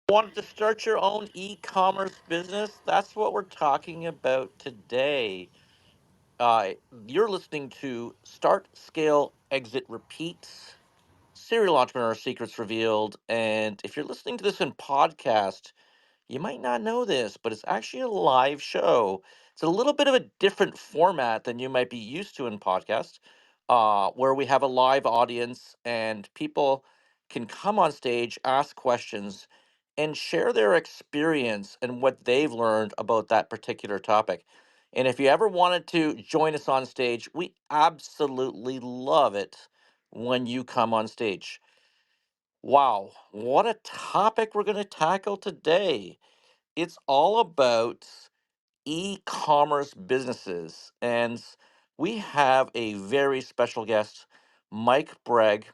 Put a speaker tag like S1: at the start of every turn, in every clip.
S1: Wanted to start your own e-commerce business? That's what we're talking about today. Uh, you're listening to Start, Scale, Exit, Repeat, Serial Entrepreneur Secrets Revealed. And if you're listening to this in podcast, you might not know this, but it's actually a live show. It's a little bit of a different format than you might be used to in podcast, where we have a live audience and people can come on stage, ask questions, and share their experience and what they've learned about that particular topic. And if you ever wanted to join us on stage, we absolutely love it when you come on stage. Wow, what a topic we're going to tackle today. It's all about e-commerce businesses, and we have a very special guest, Mike Begg,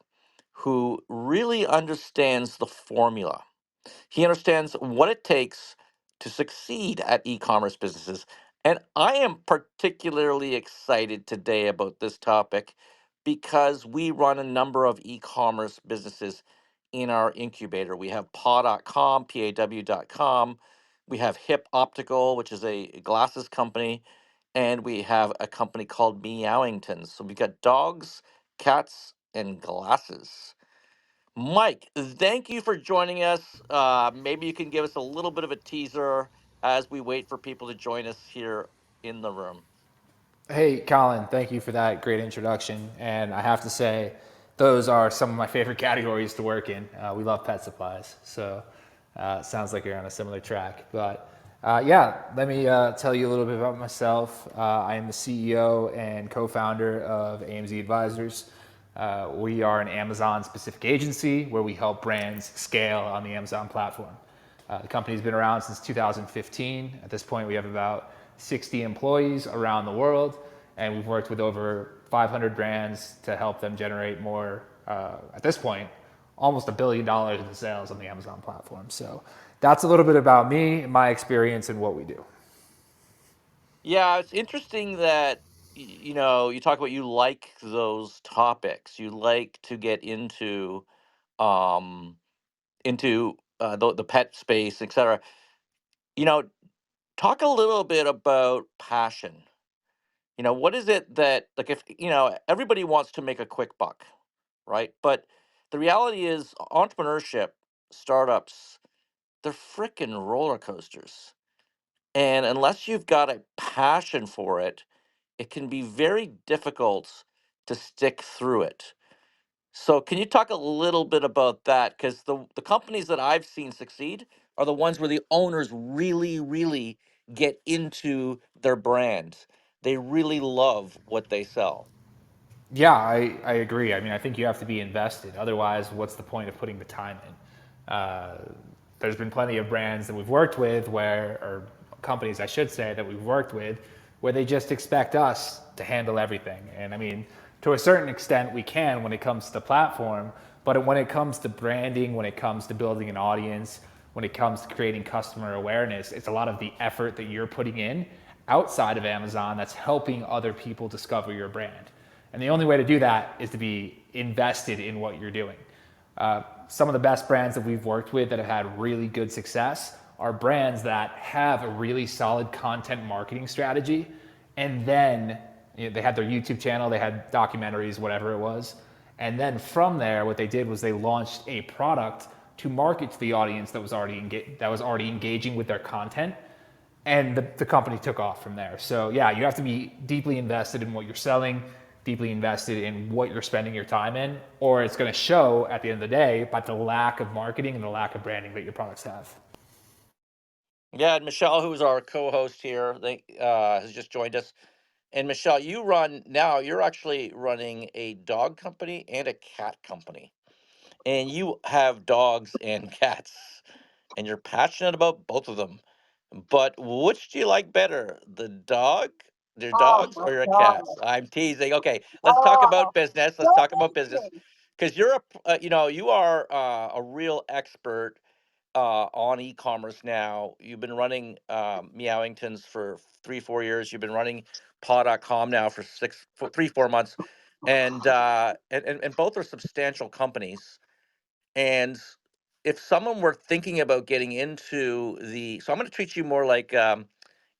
S1: who really understands the formula. He understands what it takes to succeed at e commerce businesses. And I am particularly excited today about this topic because we run a number of e commerce businesses in our incubator. We have paw.com, paw.com. We have Hip Optical, which is a glasses company. And we have a company called Meowingtons. So we got dogs, cats, and glasses. Mike, thank you for joining us. Maybe you can give us a little bit of a teaser as we wait for people to join us here in the room.
S2: Hey, Colin, thank you for that great introduction. And I have to say, those are some of my favorite categories to work in. We love pet supplies. So sounds like you're on a similar track. But yeah, let me tell you a little bit about myself. I am the CEO and co founder of AMZ Advisers. We are an Amazon specific agency where we help brands scale on the Amazon platform. The company's been around since 2015. At this point, we have about 60 employees around the world, and we've worked with over 500 brands to help them generate more, at this point, almost $1 billion in sales on the Amazon platform. So that's a little bit about me, my experience, and what we do.
S1: Yeah, it's interesting that you talk about you like those topics. You like to get um into the pet space, etc. You know, talk a little bit about passion. What is it that, like, if everybody wants to make a quick buck, right? But the reality is entrepreneurship, startups, they're freaking roller coasters. And unless you've got a passion for it, it can be very difficult to stick through it. So can you talk a little bit about that? Because the companies that I've seen succeed are the ones where the owners really, really get into their brand. They really love what they sell.
S2: Yeah, I agree. I mean, I think you have to be invested. Otherwise, what's the point of putting the time in? There's been plenty of brands that we've worked with or companies, I should say, that we've worked with, where they just expect us to handle everything. And I mean, to a certain extent, we can when it comes to the platform, but when it comes to branding, when it comes to building an audience, when it comes to creating customer awareness, it's a lot of the effort that you're putting in outside of Amazon that's helping other people discover your brand. And the only way to do that is to be invested in what you're doing. Some of the best brands that we've worked with that have had really good success are brands that have a really solid content marketing strategy. And then they had their YouTube channel, they had documentaries, whatever it was. And then from there, what they did was they launched a product to market to the audience that was already engaging with their content, and the company took off from there. So yeah, you have to be deeply invested in what you're selling, deeply invested in what you're spending your time in, or it's going to show at the end of the day by the lack of marketing and the lack of branding that your products have.
S1: Yeah, and Michelle, who's our co-host here, has just joined us. And Michelle, you're actually running a dog company and a cat company. And you have dogs and cats, and you're passionate about both of them. But which do you like better, your
S3: Oh
S1: dogs,
S3: my
S1: or your cats?
S3: God.
S1: I'm teasing. Okay, let's talk about
S3: Oh,
S1: business. Let's
S3: don't
S1: talk about
S3: tease
S1: business,
S3: me.
S1: because you are a real expert on e-commerce now. You've been running Meowingtons for 3, 4 years. You've been running paw.com now for 3, 4 months, and both are substantial companies. And if someone were thinking about getting into the, so I'm going to treat you more like an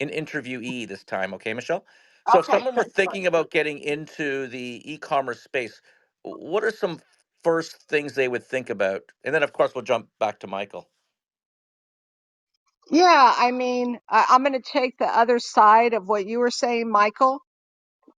S1: interviewee this time, okay, Michelle? So if
S3: Okay,
S1: someone were thinking about getting into the e-commerce space, what are some first things they would think about? And then, of course, we'll jump back to Michael.
S3: yeah, I mean, I'm going to take the other side of what you were saying, Michael.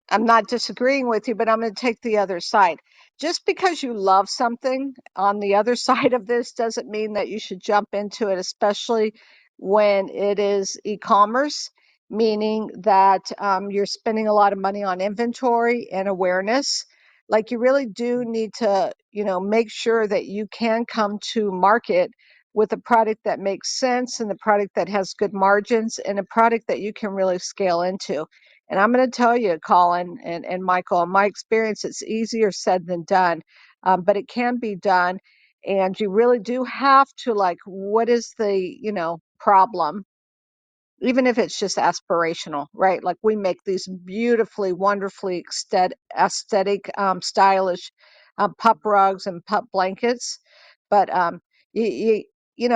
S3: I'm not disagreeing with you, but I'm going to take the other side. Just because you love something on the other side of this doesn't mean that you should jump into it, especially when it is e-commerce, meaning that you're spending a lot of money on inventory and awareness. Like you really do need to, make sure that you can come to market with a product that makes sense and the product that has good margins and a product that you can really scale into. And I'm going to tell you, Colin and Michael, in my experience, it's easier said than done, but it can be done. And you really do have to like, what is the, problem? Even if it's just aspirational, right? Like we make these beautifully, wonderfully aesthetic, stylish pup rugs and pup blankets, but you, you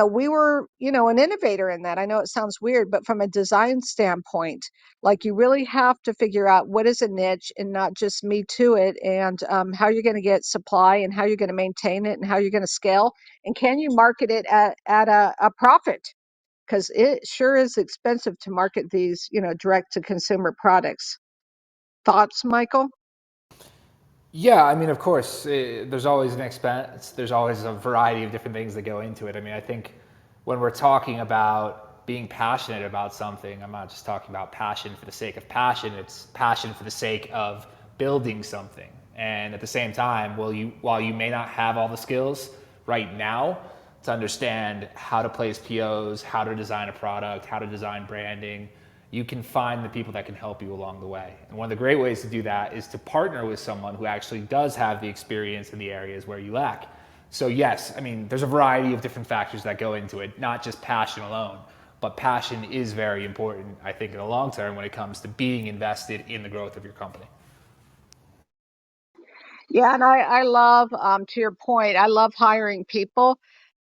S3: we were an innovator in that. I know it sounds weird, but from a design standpoint, like you really have to figure out what is a niche and not just me to it, and how you're going to get supply and how you're going to maintain it and how you're going to scale, and can you market it at a profit, because it sure is expensive to market these, direct to consumer products. Thoughts, Michael?
S2: Yeah, I mean, of course, there's always an expense. There's always a variety of different things that go into it. I mean, I think when we're talking about being passionate about something, I'm not just talking about passion for the sake of passion. It's passion for the sake of building something. And at the same time, while you may not have all the skills right now to understand how to place POs, how to design a product, how to design branding, you can find the people that can help you along the way. And one of the great ways to do that is to partner with someone who actually does have the experience in the areas where you lack. So yes, I mean, there's a variety of different factors that go into it, not just passion alone, but passion is very important, I think, in the long term when it comes to being invested in the growth of your company.
S3: Yeah, and I love, to your point, I love hiring people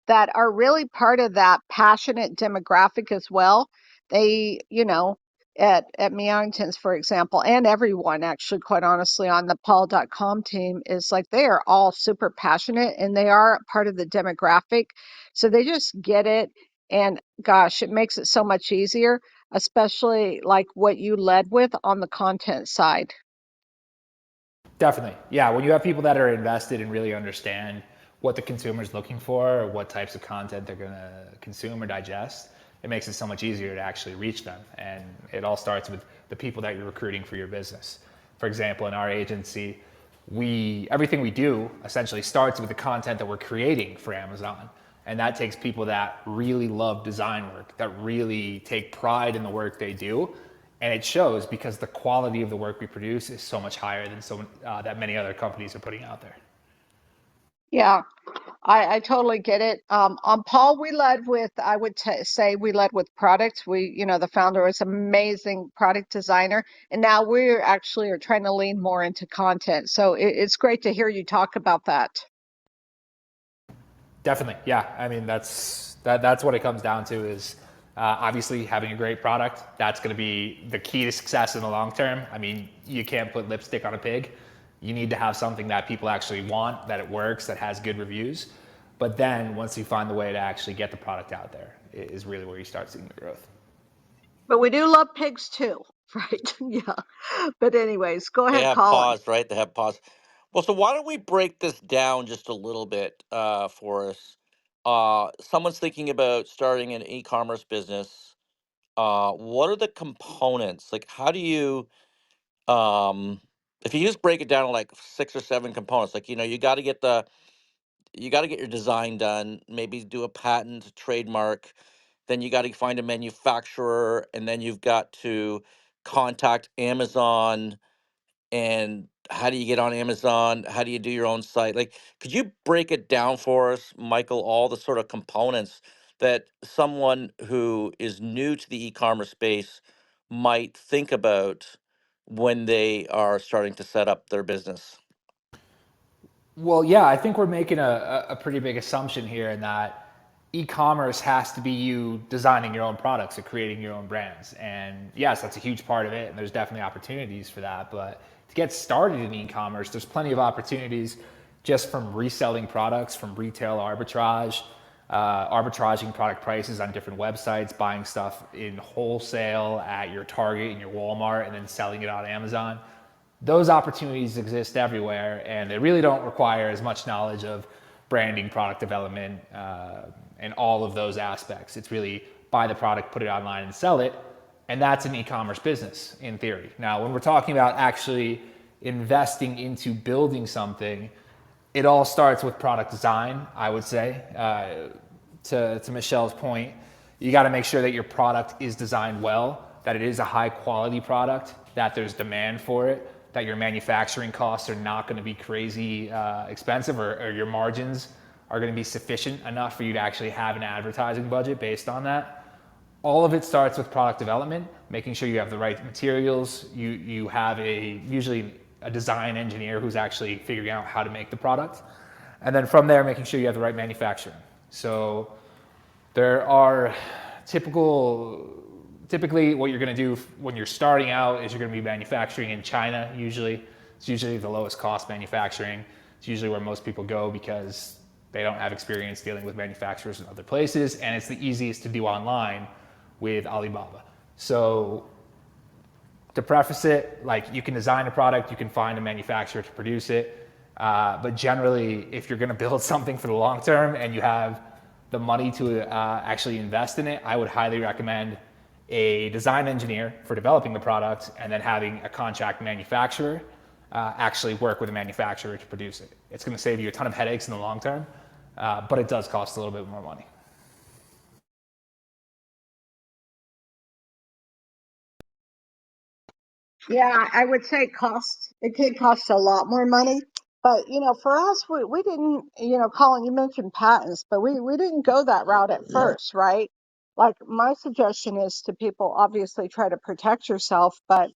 S3: that are really part of that passionate demographic as well. They, at Meowingtons, for example, and everyone actually, quite honestly, on the Paul.com team is like they are all super passionate and they are part of the demographic. So they just get it. And gosh, it makes it so much easier, especially like what you led with on the content side.
S2: Definitely. Yeah. When you have people that are invested and really understand what the consumer is looking for or what types of content they're going to consume or digest, it makes it so much easier to actually reach them. And it all starts with the people that you're recruiting for your business. For example, in our agency, everything we do essentially starts with the content that we're creating for Amazon. And that takes people that really love design work, that really take pride in the work they do, and it shows because the quality of the work we produce is so much higher than that many other companies are putting out there.
S3: Yeah, I totally get it. On Paul, we led with, I would say we led with products. The founder was amazing product designer, and now we're actually are trying to lean more into content. So it's great to hear you talk about that.
S2: Definitely, yeah. I mean, that's what it comes down to is obviously having a great product. That's going to be the key to success in the long term. I mean, you can't put lipstick on a pig. You need to have something that people actually want, that it works, that has good reviews. But then once you find the way to actually get the product out there, is really where you start seeing the growth.
S3: But we do love pigs too, right? Yeah. But anyways, go
S1: They
S3: ahead,
S1: have
S3: Colin.
S1: pause, right? They have pause. Well, so why don't we break this down just a little bit for us? Someone's thinking about starting an e-commerce business. What are the components? Like, how do you, um, if you just break it down to like six or seven components, like you got to get your design done, maybe do a patent, trademark, then you got to find a manufacturer, and then you've got to contact Amazon. And how do you get on Amazon? How do you do your own site? Like, could you break it down for us, Michael, all the sort of components that someone who is new to the e-commerce space might think about when they are starting to set up their business?
S2: Well, yeah, I think we're making a pretty big assumption here in that e-commerce has to be you designing your own products or creating your own brands. And yes, that's a huge part of it, and there's definitely opportunities for that. But to get started in e-commerce, there's plenty of opportunities just from reselling products, from retail arbitrage, arbitraging product prices on different websites, buying stuff in wholesale at your Target and your Walmart, and then selling it on Amazon. Those opportunities exist everywhere, and they really don't require as much knowledge of branding, product development, and all of those aspects. It's really buy the product, put it online, and sell it. And that's an e-commerce business in theory. Now, when we're talking about actually investing into building something, it all starts with product design, I would say. To Michelle's point, you got to make sure that your product is designed well, that it is a high quality product, that there's demand for it, that your manufacturing costs are not going to be crazy expensive, or your margins are going to be sufficient enough for you to actually have an advertising budget based on that. All of it starts with product development, making sure you have the right materials. You have usually a design engineer who's actually figuring out how to make the product. And then from there, making sure you have the right manufacturing. So there are typically what you're going to do when you're starting out is you're going to be manufacturing in China usually. It's usually the lowest cost manufacturing. It's usually where most people go because they don't have experience dealing with manufacturers in other places, and it's the easiest to do online with Alibaba. So to preface it, like, you can design a product, you can find a manufacturer to produce it, but generally, if you're going to build something for the long term and you have the money to actually invest in it, I would highly recommend a design engineer for developing the product, and then having a contract manufacturer actually work with a manufacturer to produce it. It's going to save you a ton of headaches in the long term, but it does cost a little bit more money.
S3: Yeah, I would say it could cost a lot more money. But, for us, we didn't, Colin, you mentioned patents, but we didn't go that route at first, right? Like, my suggestion is to people, obviously try to protect yourself, but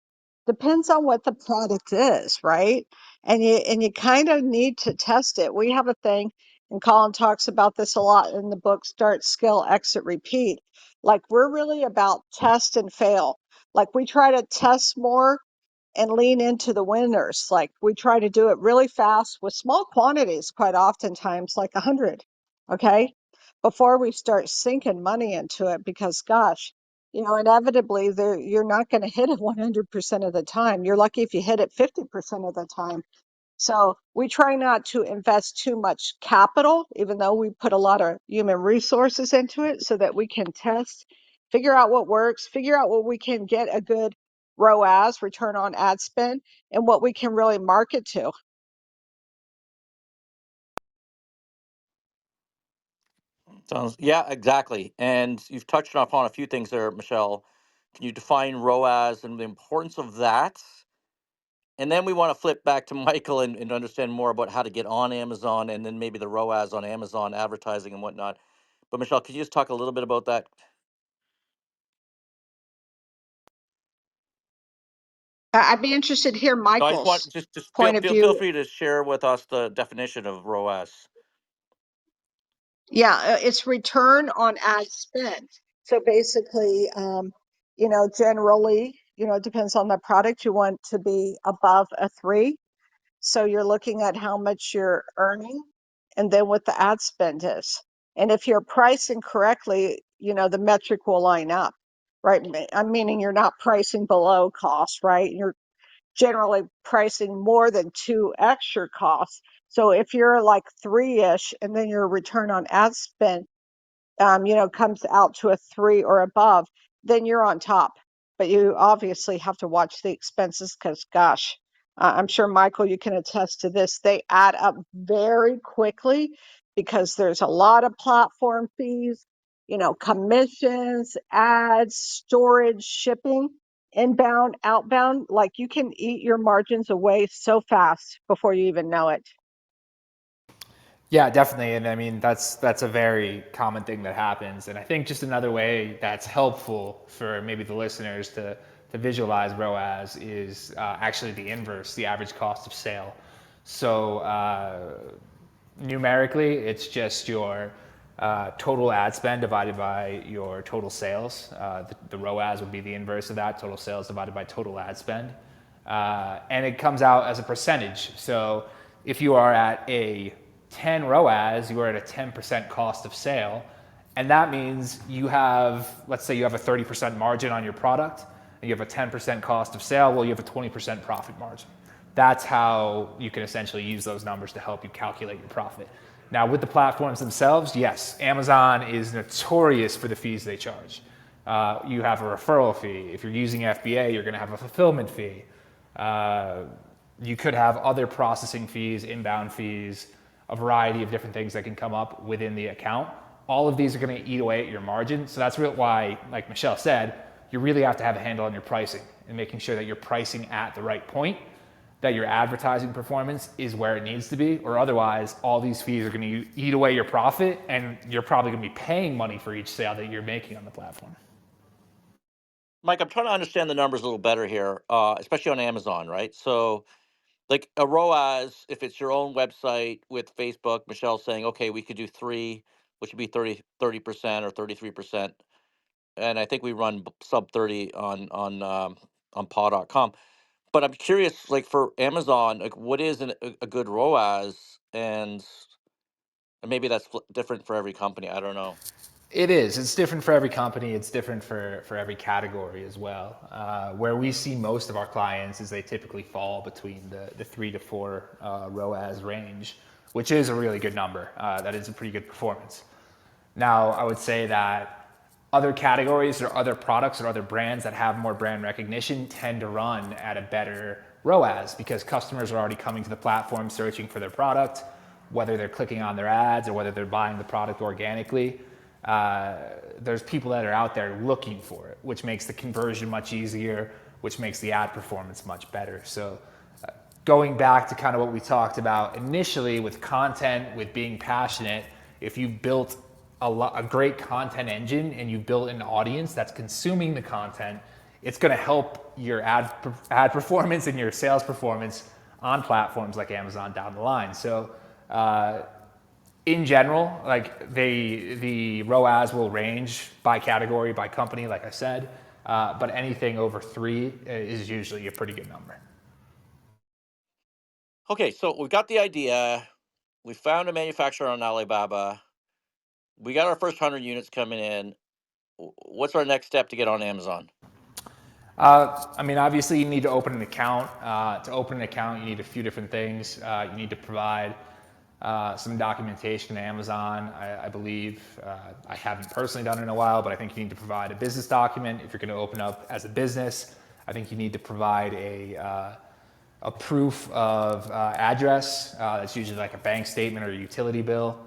S3: depends on what the product is, right? And you kind of need to test it. We have a thing, and Colin talks about this a lot in the book, Start, Scale, Exit, Repeat. Like, we're really about test and fail. Like, we try to test more and lean into the winners. Like, we try to do it really fast with small quantities, quite oftentimes, like 100, okay? Before we start sinking money into it, because gosh, inevitably you're not going to hit it 100% of the time. You're lucky if you hit it 50% of the time. So we try not to invest too much capital, even though we put a lot of human resources into it, so that we can test, figure out what works, figure out what we can get a good ROAS, return on ad spend, and what we can really market to.
S1: Sounds, yeah, exactly. And you've touched upon a few things there, Michelle. Can you define ROAS and the importance of that? And then we want to flip back to Michael and understand more about how to get on Amazon, and then maybe the ROAS on Amazon advertising and whatnot. But Michelle, could you just talk a little bit about that?
S3: I'd be interested to hear
S1: No, I just want,
S3: Michael's
S1: just
S3: point of
S1: feel
S3: view.
S1: free to share with us the definition of ROAS.
S3: Yeah, it's return on ad spend. So basically, generally, it depends on the product. You want to be above a 3. So you're looking at how much you're earning and then what the ad spend is. And if you're pricing correctly, the metric will line up, right? I'm meaning you're not pricing below cost, right? You're generally pricing more than 2x your costs. So if you're like 3-ish and then your return on ad spend comes out to a 3 or above, then you're on top. But you obviously have to watch the expenses because, gosh, I'm sure, Michael, you can attest to this. They add up very quickly because there's a lot of platform fees, commissions, ads, storage, shipping, inbound, outbound. Like, you can eat your margins away so fast before you even know it.
S2: Yeah, definitely. And I mean, that's a very common thing that happens. And I think just another way that's helpful for maybe the listeners to visualize ROAS is actually the inverse, the average cost of sale. So numerically, it's just your total ad spend divided by your total sales. The ROAS would be the inverse of that, total sales divided by total ad spend. And it comes out as a percentage. So if you are at a 10 ROAS, you are at a 10% cost of sale. And that means you have, let's say you have a 30% margin on your product, and you have a 10% cost of sale, well, you have a 20% profit margin. That's how you can essentially use those numbers to help you calculate your profit. Now, with the platforms themselves, yes, Amazon is notorious for the fees they charge. You have a referral fee. If you're using FBA, you're going to have a fulfillment fee. You could have other processing fees, inbound fees, a variety of different things that can come up within the account. All of these are going to eat away at your margin. So that's why, like Michelle said, you really have to have a handle on your pricing and making sure that you're pricing at the right point, that your advertising performance is where it needs to be, or otherwise all these fees are going to eat away your profit, and you're probably going to be paying money for each sale that you're making on the platform.
S1: Mike, I'm trying to understand the numbers a little better here, especially on Amazon, right? So, like a ROAS, if it's your own website with Facebook, Michelle saying, okay, we could do three, which would be 30% or 33%. And I think we run sub 30 on paw.com. But I'm curious, like for Amazon, like what is a good ROAS, and maybe that's different for every company. I don't know.
S2: It is. It's different for every company. It's different for every category as well. Where we see most of our clients is they typically fall between the 3 to 4 ROAS range, which is a really good number. That is a pretty good performance. Now, I would say that other categories or other products or other brands that have more brand recognition tend to run at a better ROAS because customers are already coming to the platform searching for their product, whether they're clicking on their ads or whether they're buying the product organically. There's people that are out there looking for it, which makes the conversion much easier, which makes the ad performance much better. So going back to kind of what we talked about initially with content, with being passionate, if you've built a great content engine and you've built an audience that's consuming the content, it's going to help your ad performance and your sales performance on platforms like Amazon down the line. So in general, like the ROAS will range by category, by company, like I said, but anything over 3 is usually a pretty good number.
S1: Okay, so we've got the idea. We found a manufacturer on Alibaba. We got our first 100 units coming in. What's our next step to get on Amazon?
S2: I mean, obviously, you need to open an account. To open an account, you need a few different things. You need to provide some documentation to Amazon, I believe. I haven't personally done it in a while, but I think you need to provide a business document if you're going to open up as a business. I think you need to provide a proof of address. That's usually like a bank statement or a utility bill.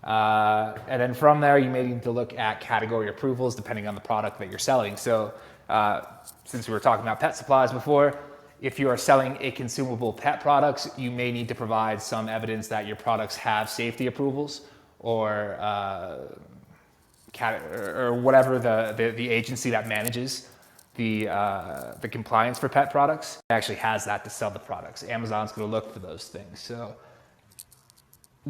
S2: And then from there, you may need to look at category approvals depending on the product that you're selling. So since we were talking about pet supplies before, if you are selling a consumable pet products, you may need to provide some evidence that your products have safety approvals or whatever the agency that manages the compliance for pet products actually has that to sell the products. Amazon's going to look for those things. So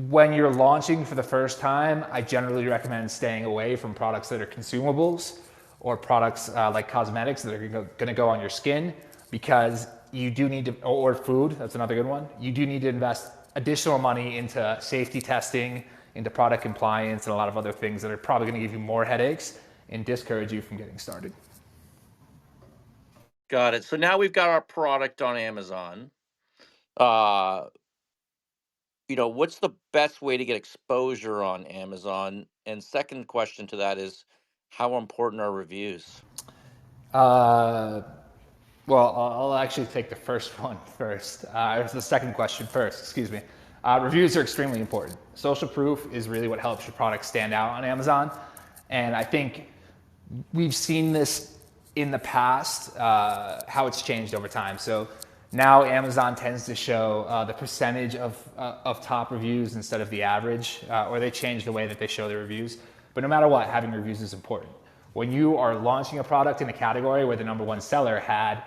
S2: when you're launching for the first time, I generally recommend staying away from products that are consumables or products like cosmetics that are going to go on your skin, because you do need to, or food, that's another good one. You do need to invest additional money into safety testing, into product compliance, and a lot of other things that are probably going to give you more headaches and discourage you from getting started.
S1: Got it. So now we've got our product on Amazon. What's the best way to get exposure on Amazon? And second question to that is, how important are reviews?
S2: Well, I'll actually take the first one first. Or the second question first, excuse me. Reviews are extremely important. Social proof is really what helps your product stand out on Amazon. And I think we've seen this in the past, how it's changed over time. So now Amazon tends to show the percentage of top reviews instead of the average, or they change the way that they show the reviews. But no matter what, having reviews is important. When you are launching a product in a category where the number one seller had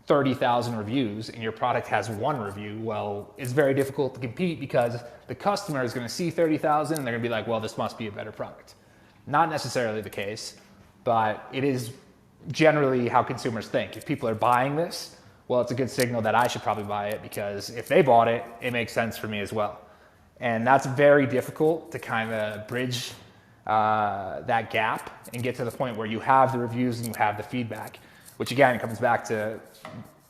S2: 30,000 reviews and your product has one review, well, it's very difficult to compete because the customer is going to see 30,000 and they're going to be like, well, this must be a better product. Not necessarily the case, but it is generally how consumers think. If people are buying this, well, it's a good signal that I should probably buy it because if they bought it, it makes sense for me as well. And that's very difficult to kind of bridge that gap and get to the point where you have the reviews and you have the feedback, which again comes back to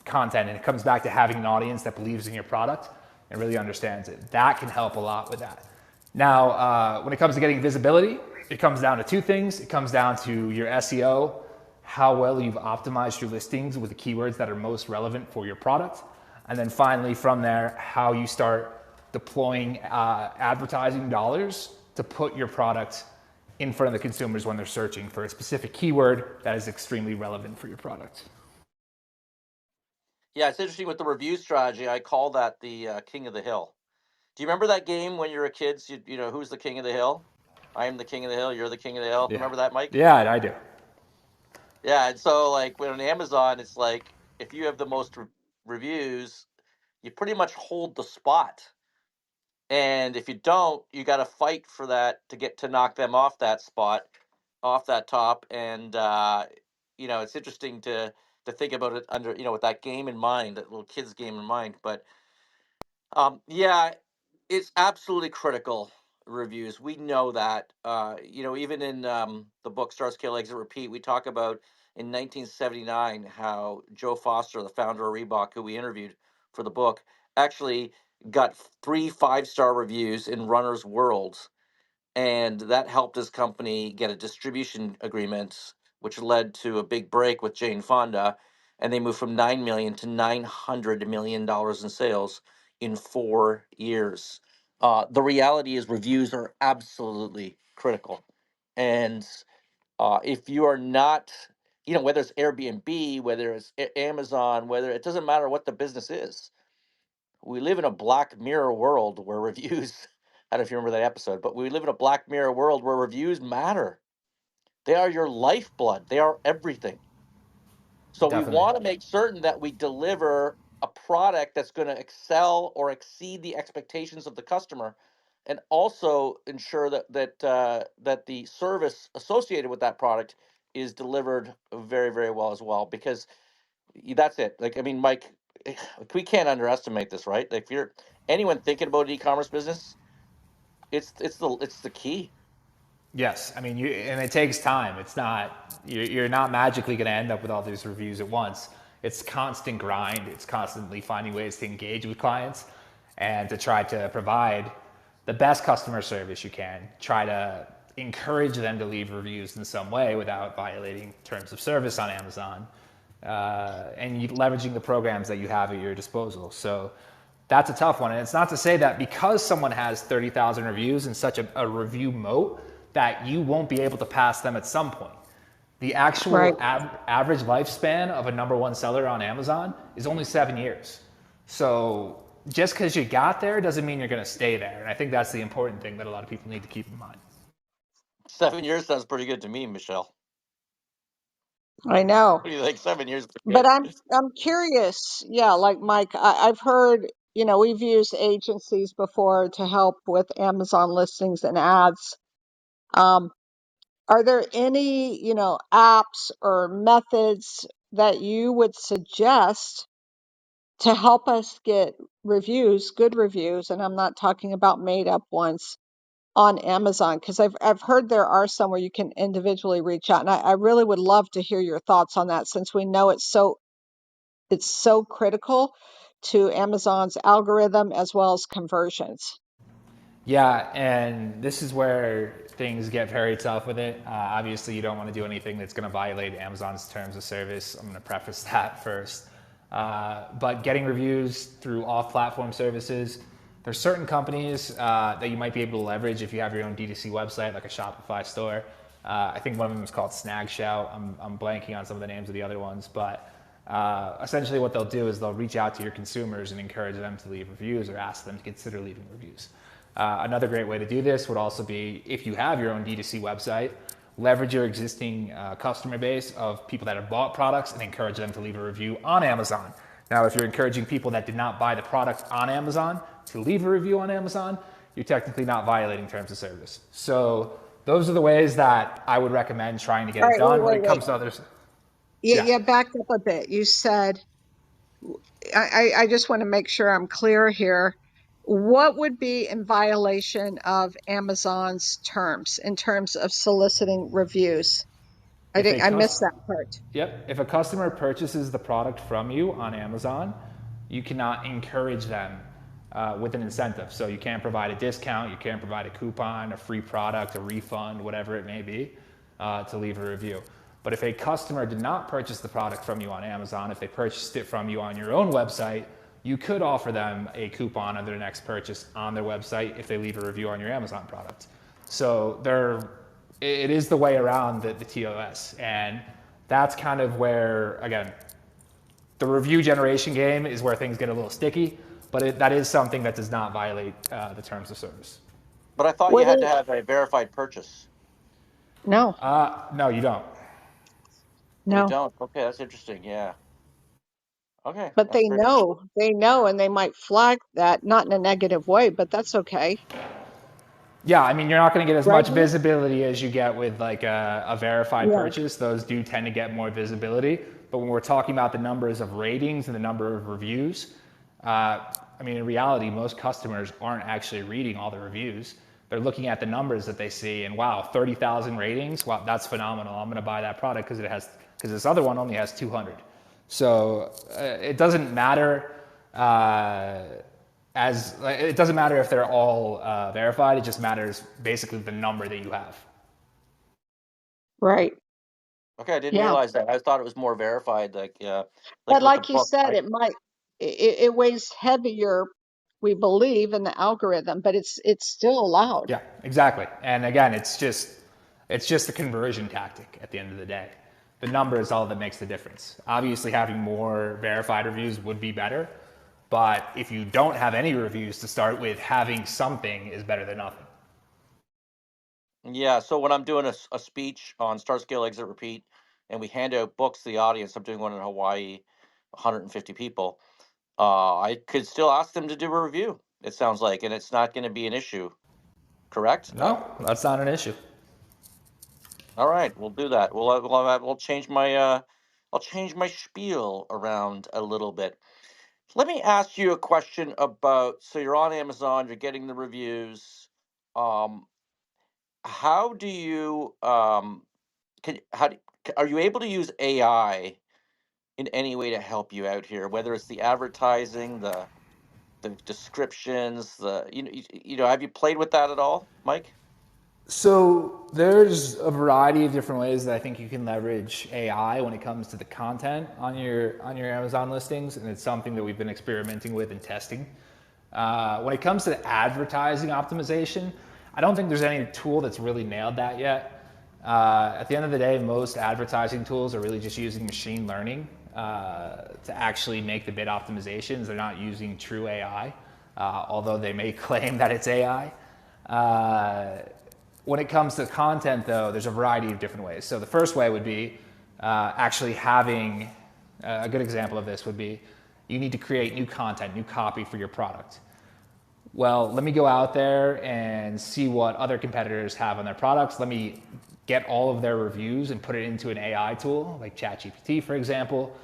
S2: content and it comes back to having an audience that believes in your product and really understands it. That can help a lot with that. Now, when it comes to getting visibility, it comes down to two things. It comes down to your SEO, how well you've optimized your listings with the keywords that are most relevant for your product. And then finally, from there, how you start deploying advertising dollars to put your product in front of the consumers when they're searching for a specific keyword that is extremely relevant for your product.
S1: Yeah, it's interesting with the review strategy. I call that the king of the hill. Do you remember that game when you were kids? You know, who's the king of the hill? I am the king of the hill. You're the king of the hill.
S2: Yeah.
S1: Remember that, Mike?
S2: Yeah, I do.
S1: Yeah, and so like when on Amazon, it's like if you have the most reviews, you pretty much hold the spot. And if you don't, you got to fight for that to get to knock them off that spot, off that top. And you know, it's interesting to think about it under with that game in mind, that little kids game in mind. But yeah, it's absolutely critical. Reviews, we know that. Even in the book Start, Scale, Exit, Repeat, we talk about in 1979 how Joe Foster, the founder of Reebok, who we interviewed for the book, actually got 3 5-star reviews in Runner's World, and that helped his company get a distribution agreement, which led to a big break with Jane Fonda, and they moved from 9 million to $900 million in sales in 4 years. The reality is, reviews are absolutely critical, and if you are not, whether it's Airbnb, whether it's Amazon, whether it doesn't matter what the business is, we live in a black mirror world where reviews I don't know if you remember that episode, but we live in a black mirror world where reviews matter. They are your lifeblood. They are everything. So we
S2: Definitely.
S1: want to make certain that we deliver a product that's going to excel or exceed the expectations of the customer, and also ensure that the service associated with that product is delivered very, very well as well. Because that's it. Like, I mean, Mike, we can't underestimate this, right? Like, if you're anyone thinking about an e-commerce business, it's the key.
S2: Yes, I mean, and it takes time. It's not you're not magically going to end up with all these reviews at once. It's constant grind. It's constantly finding ways to engage with clients and to try to provide the best customer service you can. Try to encourage them to leave reviews in some way without violating terms of service on Amazon, and leveraging the programs that you have at your disposal. So that's a tough one. And it's not to say that because someone has 30,000 reviews in such a review moat that you won't be able to pass them at some point. The
S3: Right.
S2: actual average lifespan of a number one seller on Amazon is only 7 years. So just because you got there doesn't mean you're going to stay there. And I think that's the important thing that a lot of people need to keep in mind.
S1: 7 years sounds pretty good to me, Michelle.
S3: I know.
S1: What do you think? 7 years is
S3: But
S1: good.
S3: I'm curious. Yeah, like Mike, I've heard, we've used agencies before to help with Amazon listings and ads. Um, are there any, apps or methods that you would suggest to help us get reviews, good reviews, and I'm not talking about made up ones on Amazon, because I've heard there are some where you can individually reach out, and I really would love to hear your thoughts on that, since we know it's so critical to Amazon's algorithm as well as conversions.
S2: Yeah, and this is where things get very tough with it. Obviously, you don't want to do anything that's going to violate Amazon's terms of service. I'm going to preface that first. But getting reviews through off-platform services, there's certain companies that you might be able to leverage if you have your own D2C website, like a Shopify store. I think one of them is called Snagshout. I'm blanking on some of the names of the other ones, but essentially what they'll do is they'll reach out to your consumers and encourage them to leave reviews or ask them to consider leaving reviews. Another great way to do this would also be if you have your own D2C website, leverage your existing customer base of people that have bought products and encourage them to leave a review on Amazon. Now, if you're encouraging people that did not buy the product on Amazon to leave a review on Amazon, you're technically not violating terms of service. So those are the ways that I would recommend trying to get
S3: All
S2: it
S3: right, wait,
S2: done. When
S3: wait,
S2: it
S3: wait.
S2: comes to others,
S3: Yeah,
S2: yeah.
S3: yeah, back up a bit. You said, I just want to make sure I'm clear here. What would be in violation of Amazon's terms in terms of soliciting reviews? I
S2: If
S3: think
S2: a
S3: I missed
S2: cus-
S3: that part.
S2: Yep. If a customer purchases the product from you on Amazon, you cannot encourage them with an incentive. So you can't provide a discount, you can't provide a coupon, a free product, a refund, whatever it may be, to leave a review. But if a customer did not purchase the product from you on Amazon, if they purchased it from you on your own website, you could offer them a coupon on their next purchase on their website if they leave a review on your Amazon product. So it is the way around the TOS. And that's kind of where, again, the review generation game is where things get a little sticky, but that is something that does not violate the terms of service.
S1: But I thought you
S3: Would
S1: had to
S3: it?
S1: have a verified purchase.
S3: No,
S2: No, you don't.
S1: Oh, you
S3: no.
S1: don't. Okay, that's interesting. Yeah. Okay,
S3: But
S1: that's very interesting.
S3: they know, and they might flag that, not in a negative way, but that's okay.
S2: Yeah, I mean, you're not going to get as
S3: Right,
S2: much
S3: Mike?
S2: visibility as you get with like a verified
S3: Yeah,
S2: purchase. Those do tend to get more visibility. But when we're talking about the numbers of ratings and the number of reviews, I mean, in reality, most customers aren't actually reading all the reviews. They're looking at the numbers that they see, and wow, 30,000 ratings. Wow, that's phenomenal. I'm going to buy that product because this other one only has 200. So it doesn't matter. It doesn't matter if they're all verified. It just matters basically the number that you have.
S3: right.
S1: Okay, I didn't
S3: Yeah.
S1: realize that. I thought it was more verified, like
S3: But
S1: with the
S3: like you
S1: book.
S3: said, it weighs heavier, we believe, in the algorithm, but it's still allowed.
S2: Yeah, exactly. And again, it's just a conversion tactic at the end of the day. The number is all that makes the difference. Obviously, having more verified reviews would be better, but if you don't have any reviews to start with, having something is better than nothing.
S1: Yeah, so when I'm doing a speech on Start Scale Exit Repeat, and we hand out books to the audience, I'm doing one in Hawaii, 150 people. I could still ask them to do a review. It sounds like, and it's not going to be an issue. Correct?
S2: No, that's not an issue.
S1: All right, we'll do that. We'll change my I'll change my spiel around a little bit. Let me ask you a question about, so you're on Amazon, you're getting the reviews. Um, how do you can how do, are you able to use AI in any way to help you out here? Whether it's the advertising, the descriptions, have you played with that at all, Mike?
S2: So there's a variety of different ways that I think you can leverage AI when it comes to the content on your Amazon listings, and it's something that we've been experimenting with and testing. When it comes to advertising optimization, I don't think there's any tool that's really nailed that yet. At the end of the day, most advertising tools are really just using machine learning to actually make the bid optimizations. They're not using true AI, although they may claim that it's AI. When it comes to content, though, there's a variety of different ways. So the first way would be actually having a good example of this would be you need to create new content, new copy for your product. Well, let me go out there and see what other competitors have on their products. Let me get all of their reviews and put it into an AI tool like ChatGPT, for example,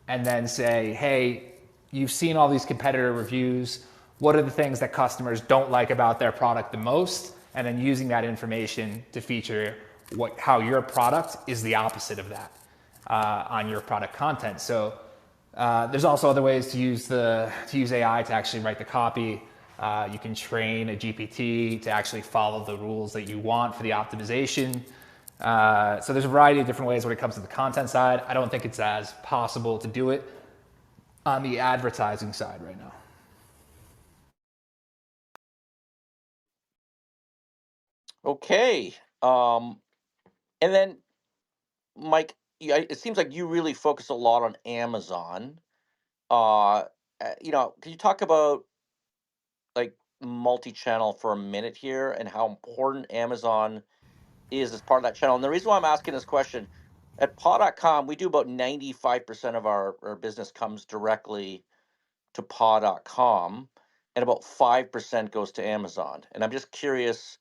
S2: and then say, hey, you've seen all these competitor reviews. What are the things that customers don't like about their product the most? And then using that information to feature how your product is the opposite of that on your product content. So there's also other ways to use AI to actually write the copy. You can train a GPT to actually follow the rules that you want for the optimization. So there's a variety of different ways when it comes to the content side. I don't think it's as possible to do it on the advertising side right now.
S1: Okay. And then Mike, it seems like you really focus a lot on Amazon. Can you talk about like multi-channel for a minute here and how important Amazon is as part of that channel. And the reason why I'm asking this question, at paw.com, we do about 95% of our business comes directly to paw.com, and about 5% goes to Amazon. And I'm just curious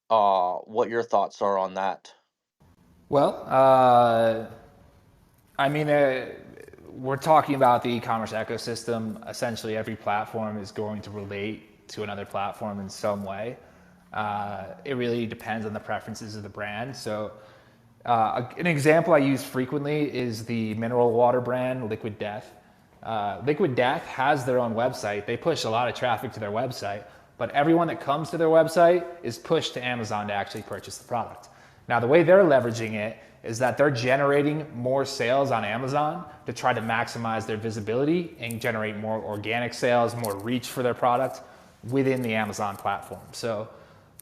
S1: what your thoughts are on that.
S2: Well, I mean, we're talking about the e-commerce ecosystem. Essentially, every platform is going to relate to another platform in some way. It really depends on the preferences of the brand. So, an example I use frequently is the mineral water brand Liquid Death. Liquid Death has their own website. They push a lot of traffic to their website, but everyone that comes to their website is pushed to Amazon to actually purchase the product. Now, the way they're leveraging it is that they're generating more sales on Amazon to try to maximize their visibility and generate more organic sales, more reach for their product within the Amazon platform. So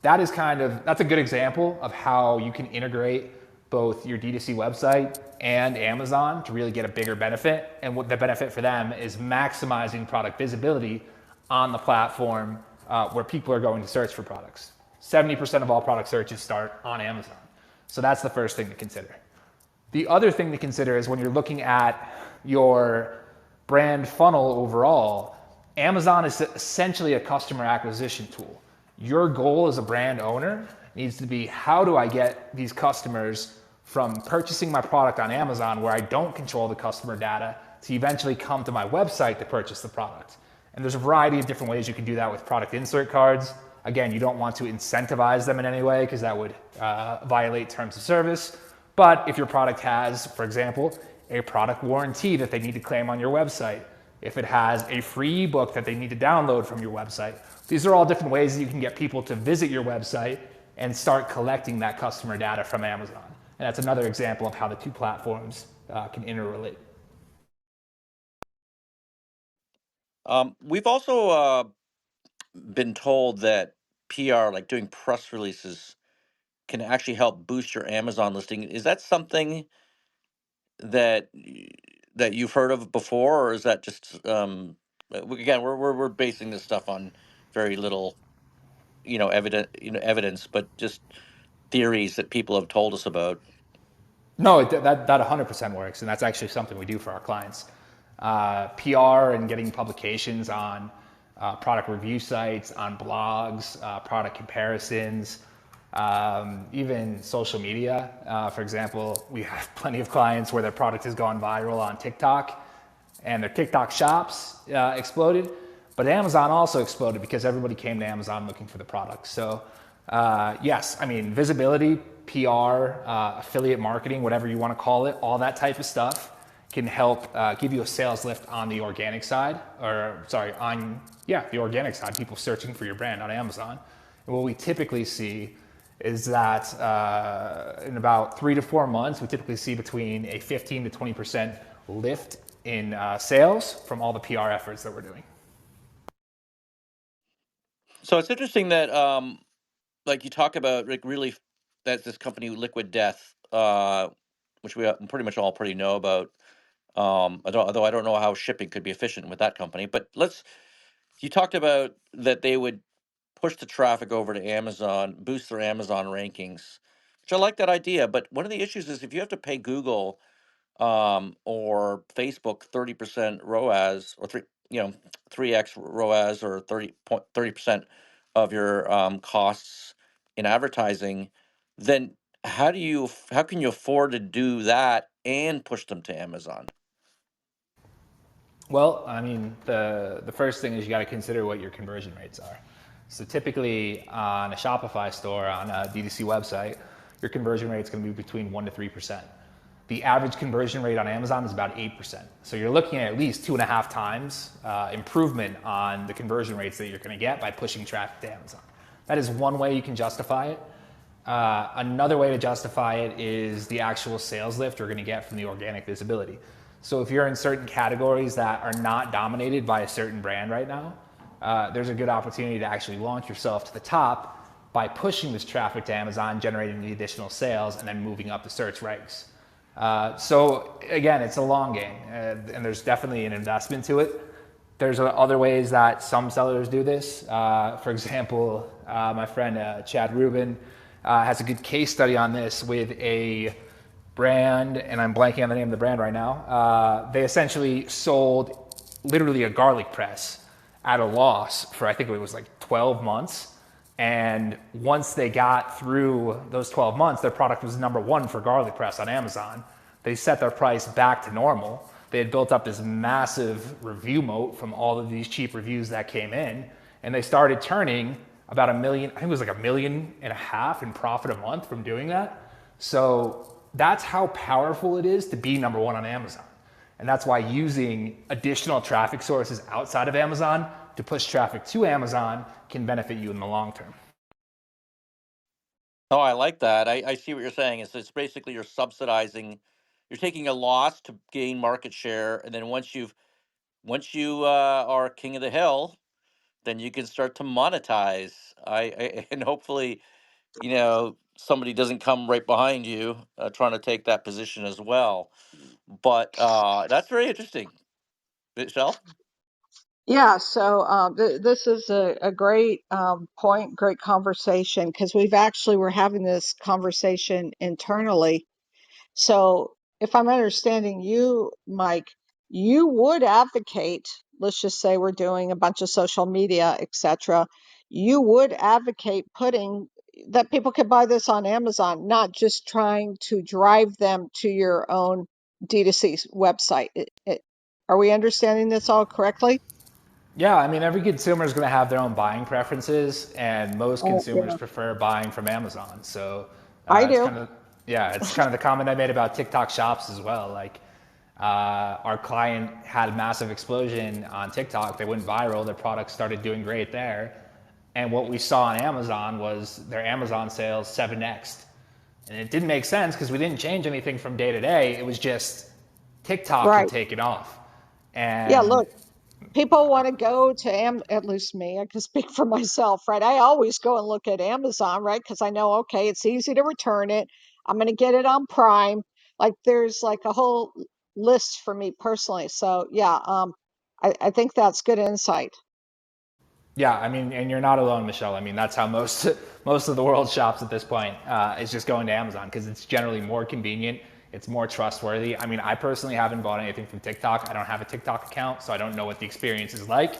S2: that's a good example of how you can integrate both your D2C website and Amazon to really get a bigger benefit. And what the benefit for them is maximizing product visibility on the platform where people are going to search for products. 70% of all product searches start on Amazon. So that's the first thing to consider. The other thing to consider is when you're looking at your brand funnel overall, Amazon is essentially a customer acquisition tool. Your goal as a brand owner needs to be, how do I get these customers from purchasing my product on Amazon, where I don't control the customer data, to eventually come to my website to purchase the product? And there's a variety of different ways you can do that with product insert cards. Again, you don't want to incentivize them in any way because that would violate terms of service. But if your product has, for example, a product warranty that they need to claim on your website, if it has a free ebook that they need to download from your website, these are all different ways that you can get people to visit your website and start collecting that customer data from Amazon. And that's another example of how the two platforms can interrelate.
S1: We've also been told that PR, like doing press releases, can actually help boost your Amazon listing. Is that something that that you've heard of before, or is that just again, we're basing this stuff on very little, evidence, but just theories that people have told us about.
S2: No, that 100% works, and that's actually something we do for our clients. PR and getting publications on product review sites, on blogs, product comparisons, even social media. For example, we have plenty of clients where their product has gone viral on TikTok, and their TikTok shops exploded. But Amazon also exploded because everybody came to Amazon looking for the product. So yes, I mean, visibility, PR, affiliate marketing, whatever you want to call it, all that type of stuff can help give you a sales lift on the organic side, the organic side, people searching for your brand on Amazon. And what we typically see is that in about 3 to 4 months, we typically see between a 15 to 20% lift in sales from all the PR efforts that we're doing.
S1: So it's interesting that like you talk about, like, really, that this company Liquid Death, which we pretty much all pretty know about. Although I don't know how shipping could be efficient with that company, but you talked about that they would push the traffic over to Amazon, boost their Amazon rankings, which I like that idea. But one of the issues is if you have to pay Google or Facebook 30% ROAS, or 3x ROAS, or 30% of your costs in advertising, then how can you afford to do that and push them to Amazon?
S2: Well, I mean, the first thing is you got to consider what your conversion rates are. So typically on a Shopify store, on a D2C website, your conversion rate is going to be between 1 to 3%. The average conversion rate on Amazon is about 8%. So you're looking at least 2.5 times improvement on the conversion rates that you're going to get by pushing traffic to Amazon. That is one way you can justify it. Another way to justify it is the actual sales lift you're going to get from the organic visibility. So if you're in certain categories that are not dominated by a certain brand right now, there's a good opportunity to actually launch yourself to the top by pushing this traffic to Amazon, generating the additional sales, and then moving up the search ranks. So again, it's a long game, and there's definitely an investment to it. There's other ways that some sellers do this. For example, my friend Chad Rubin has a good case study on this with a brand, and I'm blanking on the name of the brand right now. They essentially sold literally a garlic press at a loss for, I think it was like 12 months. And once they got through those 12 months, their product was number one for garlic press on Amazon. They set their price back to normal. They had built up this massive review moat from all of these cheap reviews that came in, and they started turning about $1 million, I think it was like $1.5 million in profit a month from doing that. So that's how powerful it is to be number one on Amazon. And that's why using additional traffic sources outside of Amazon to push traffic to Amazon can benefit you in the long term.
S1: Oh, I like that. I see what you're saying. It's basically you're subsidizing, you're taking a loss to gain market share, and then once you are king of the hill, then you can start to monetize. And hopefully, somebody doesn't come right behind you trying to take that position as well. But that's very interesting, Michelle.
S3: Yeah, so this is a great point, great conversation, because we're having this conversation internally. So if I'm understanding you, Mike, you would advocate, let's just say we're doing a bunch of social media, etc. You would advocate putting that people could buy this on Amazon, not just trying to drive them to your own D2C website. Are we understanding this all correctly?
S2: Yeah, I mean, every consumer is going to have their own buying preferences, and most
S3: Oh,
S2: consumers
S3: yeah.
S2: prefer buying from Amazon. So
S3: I
S2: it's
S3: do.
S2: kind of, yeah, it's kind of the comment I made about TikTok shops as well. Like, our client had a massive explosion on TikTok. They went viral. Their products started doing great there. And what we saw on Amazon was their Amazon sales 7x. And it didn't make sense because we didn't change anything from day to day. It was just TikTok had
S3: Right.
S2: taken off.
S3: Yeah,
S2: And
S3: look, people want to go to at least me, I can speak for myself, right? I always go and look at Amazon, right? Because I know, okay, it's easy to return it. I'm going to get it on Prime. Like there's like a whole list for me personally. So yeah, I think that's good insight.
S2: yeah, I mean, and you're not alone, Michelle. I mean, that's how most most of the world shops at this point. Is just going to Amazon because it's generally more convenient. It's more trustworthy. I mean, I personally haven't bought anything from TikTok. I don't have a TikTok account, so I don't know what the experience is like.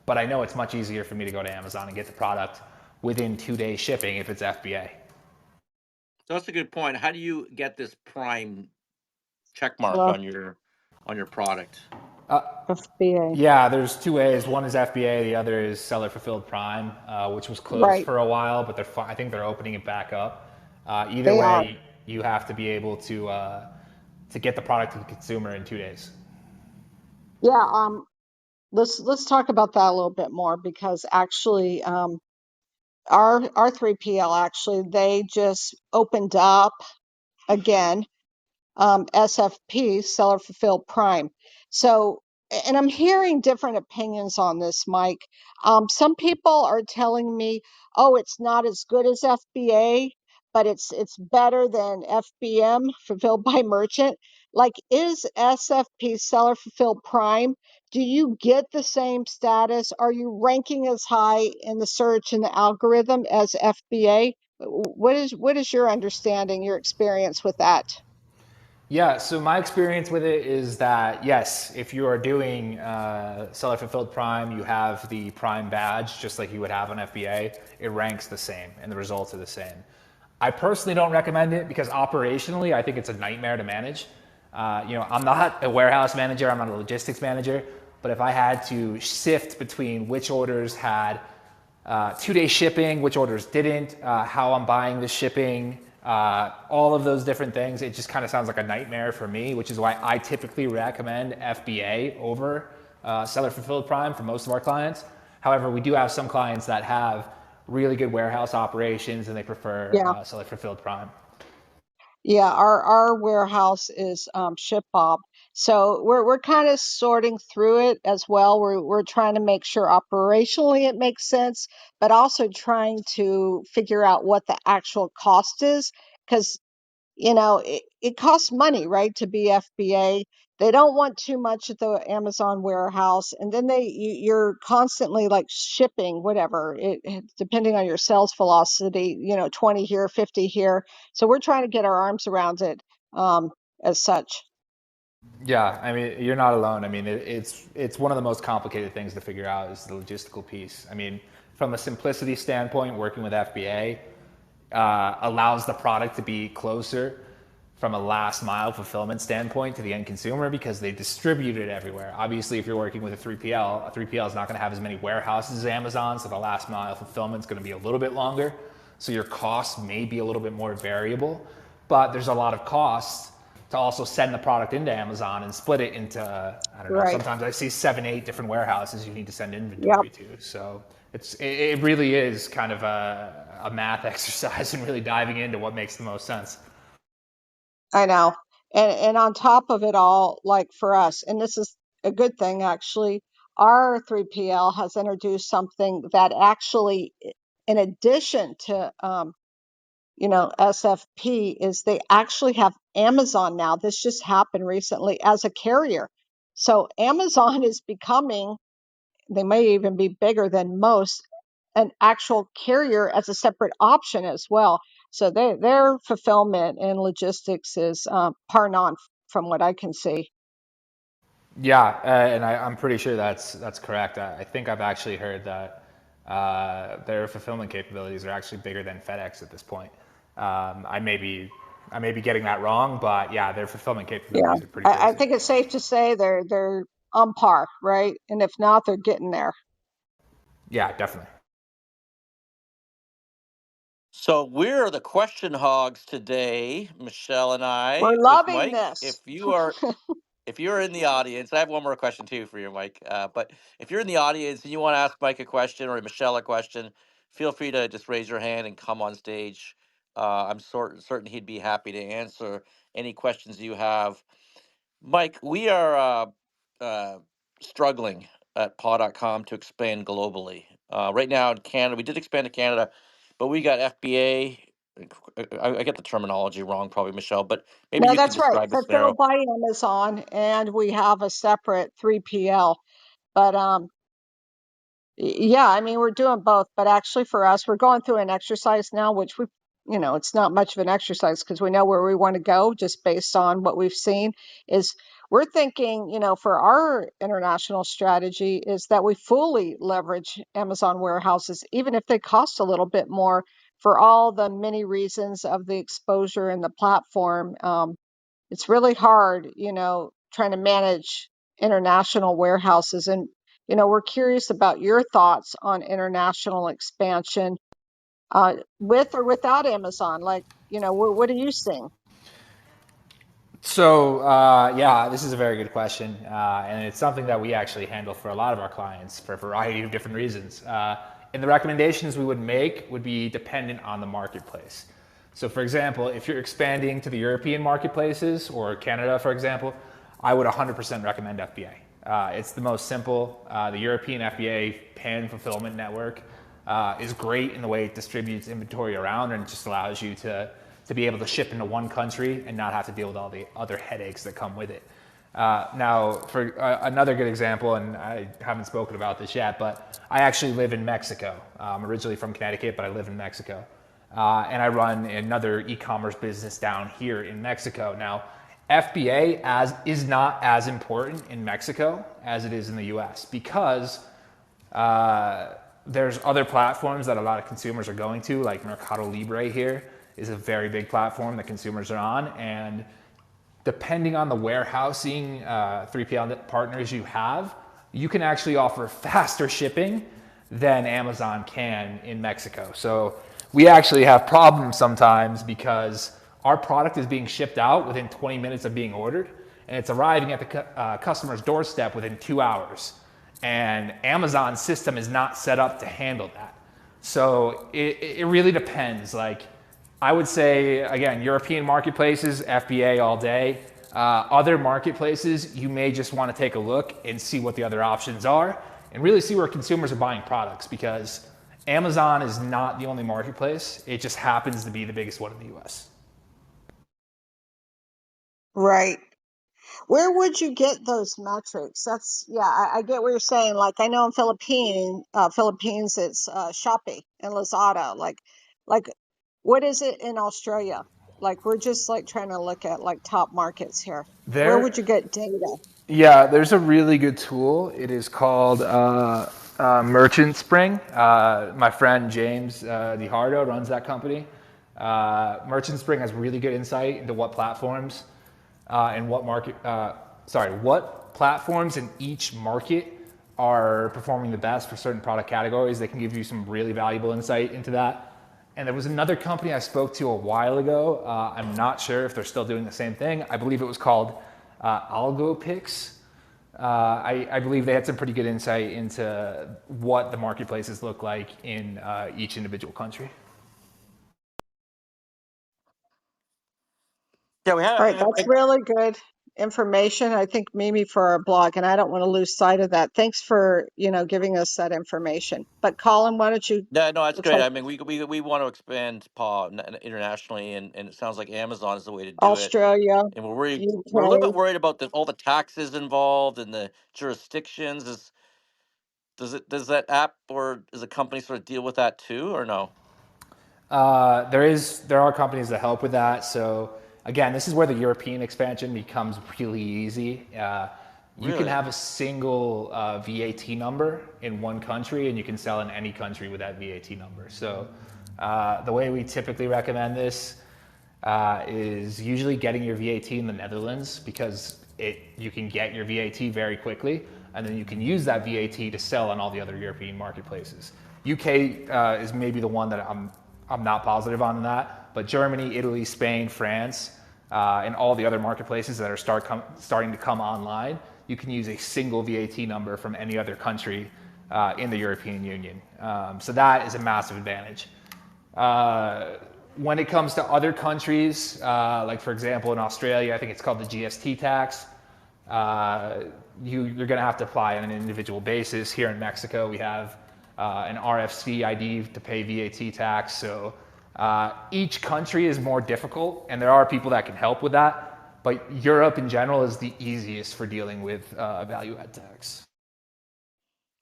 S2: But I know it's much easier for me to go to Amazon and get the product within 2 days shipping if it's FBA.
S1: So that's a good point. How do you get this prime check mark
S3: Well,
S1: on your product?
S3: FBA.
S2: Yeah, there's two ways. One is FBA, the other is Seller Fulfilled Prime, which was closed
S3: Right.
S2: for a while, but I think they're opening it back up. Either
S3: They are.
S2: way, you have to be able to get the product to the consumer in 2 days.
S3: Yeah. Let's talk about that a little bit more because actually, our 3PL actually they just opened up again, SFP, Seller Fulfilled Prime. So, and I'm hearing different opinions on this, Mike. Some people are telling me, oh, it's not as good as FBA, but it's better than FBM, Fulfilled by Merchant. Like, is SFP, Seller Fulfilled Prime? Do you get the same status? Are you ranking as high in the search and the algorithm as FBA? What is your understanding, your experience with that?
S2: Yeah, so my experience with it is that yes, if you are doing seller fulfilled Prime, you have the Prime badge just like you would have on FBA. It ranks the same, and the results are the same. I personally don't recommend it because operationally, I think it's a nightmare to manage. I'm not a warehouse manager, I'm not a logistics manager, but if I had to sift between which orders had 2 day shipping, which orders didn't, how I'm buying the shipping, all of those different things. It just kind of sounds like a nightmare for me, which is why I typically recommend FBA over Seller Fulfilled Prime for most of our clients. However, we do have some clients that have really good warehouse operations and they prefer
S3: Yeah.
S2: Seller Fulfilled Prime.
S3: Yeah, our warehouse is ShipBob. So we're kind of sorting through it as well. We're trying to make sure operationally it makes sense, but also trying to figure out what the actual cost is because it costs money, right, to be FBA. they don't want too much at the Amazon warehouse, and then you're constantly like shipping whatever depending on your sales velocity, 20 here, 50 here. So we're trying to get our arms around it, as such.
S2: Yeah, I mean, you're not alone. I mean, it's one of the most complicated things to figure out is the logistical piece. I mean, from a simplicity standpoint, working with FBA allows the product to be closer from a last mile fulfillment standpoint to the end consumer because they distribute it everywhere. Obviously, if you're working with a 3PL, a 3PL is not going to have as many warehouses as Amazon, so the last mile fulfillment is going to be a little bit longer. So your costs may be a little bit more variable, but there's a lot of costs to also send the product into Amazon and split it into, I don't know,
S3: Right.
S2: sometimes I see 7, 8 different warehouses you need to send
S3: Yep.
S2: inventory to. So it really is kind of a math exercise and really diving into what makes the most sense.
S3: I know. And on top of it all, like for us, and this is a good thing actually, our 3PL has introduced something that actually, in addition to SFP, is they actually have Amazon now. This just happened recently as a carrier. So Amazon is becoming, they may even be bigger than most, an actual carrier as a separate option as well. So their fulfillment and logistics is par none from what I can see.
S2: Yeah, and I'm pretty sure that's correct. I think I've actually heard that their fulfillment capabilities are actually bigger than FedEx at this point. I may be getting that wrong, but yeah, their fulfillment
S3: Yeah,
S2: capabilities are pretty
S3: I
S2: crazy.
S3: think it's safe to say they're on par, right? And if not, they're getting there.
S2: Yeah, definitely.
S1: So we're the question hogs today, Michelle and I,
S3: We're
S1: with
S3: loving
S1: Mike.
S3: this.
S1: If you're in the audience, I have one more question too for you, Mike. But if you're in the audience and you want to ask Mike a question or Michelle a question, feel free to just raise your hand and come on stage. I'm certain he'd be happy to answer any questions you have. Mike, we are uh, struggling at paw.com to expand globally. Right now in Canada, we did expand to Canada, but we got FBA. I get the terminology wrong, probably, Michelle, but maybe
S3: No,
S1: you can
S3: that's right.
S1: describe the
S3: Fulfilled
S1: scenario.
S3: by Amazon, and we have a separate 3PL. But yeah, I mean, we're doing both, but actually for us, we're going through an exercise now, which it's not much of an exercise because we know where we want to go just based on what we've seen. Is we're thinking, for our international strategy, is that we fully leverage Amazon warehouses, even if they cost a little bit more for all the many reasons of the exposure and the platform. It's really hard, trying to manage international warehouses. And, we're curious about your thoughts on international expansion, with or without Amazon. Like, what are you seeing?
S2: So yeah, this is a very good question, and it's something that we actually handle for a lot of our clients for a variety of different reasons. And the recommendations we would make would be dependent on the marketplace. So, for example, if you're expanding to the European marketplaces or Canada, for example, I would 100% recommend FBA. It's the most simple. The European FBA pan fulfillment network is great in the way it distributes inventory around and just allows you to be able to ship into one country and not have to deal with all the other headaches that come with it. Now, for another good example, and I haven't spoken about this yet, but I actually live in Mexico. I'm originally from Connecticut, but I live in Mexico. And I run another e-commerce business down here in Mexico. Now, FBA is not as important in Mexico as it is in the US because there's other platforms that a lot of consumers are going to, like Mercado Libre here is a very big platform that consumers are on. And depending on the warehousing 3PL partners you have, you can actually offer faster shipping than Amazon can in Mexico. So we actually have problems sometimes because our product is being shipped out within 20 minutes of being ordered, and it's arriving at the customer's doorstep within 2 hours. And Amazon's system is not set up to handle that. So it really depends. Like, I would say, again, European marketplaces, FBA all day. Other marketplaces, you may just want to take a look and see what the other options are and really see where consumers are buying products because Amazon is not the only marketplace. It just happens to be the biggest one in the US.
S3: Right. Where would you get those metrics? That's yeah, I get what you're saying. Like I know in Philippines, it's Shopee and Lazada. Like what is it in Australia? Like we're just like trying to look at like top markets here. Where would
S2: There,
S3: you get data?
S2: yeah, there's a really good tool. It is called Merchant Spring. My friend James DiHardo runs that company. Merchant Spring has really good insight into what platforms and what platforms in each market are performing the best for certain product categories. They can give you some really valuable insight into that. And there was another company I spoke to a while ago. I'm not sure if they're still doing the same thing. I believe it was called AlgoPix. I believe they had some pretty good insight into what the marketplaces look like in each individual country.
S1: Yeah, we
S3: All right,
S1: have.
S3: that's really good information. I think maybe for our blog, and I don't want to lose sight of that. Thanks for, giving us that information. But Colin, why don't you?
S1: Yeah, no, that's
S3: Looks
S1: great.
S3: like
S1: I mean, we want to expand Paul internationally, and it sounds like Amazon is the way to do it.
S3: Australia,
S1: And we're worried. We're a little bit
S3: UK.
S1: worried about all the taxes involved and the jurisdictions. Does that app or does a company sort of deal with that too, or no?
S2: There are companies that help with that. So again, this is where the European expansion becomes really easy. You can
S1: Really?
S2: have a single VAT number in one country, and you can sell in any country with that VAT number. So the way we typically recommend this is usually getting your VAT in the Netherlands because you can get your VAT very quickly, and then you can use that VAT to sell on all the other European marketplaces. UK is maybe the one that I'm not positive on that, but Germany, Italy, Spain, France, and all the other marketplaces that are starting to come online, you can use a single VAT number from any other country in the European Union. So that is a massive advantage. Uh, when it comes to other countries, like for example in Australia, I think it's called the GST tax. Uh, you're going to have to apply on an individual basis. Here in Mexico, we have an RFC ID to pay VAT tax. So each country is more difficult, and there are people that can help with that. But Europe in general is the easiest for dealing with value add tax.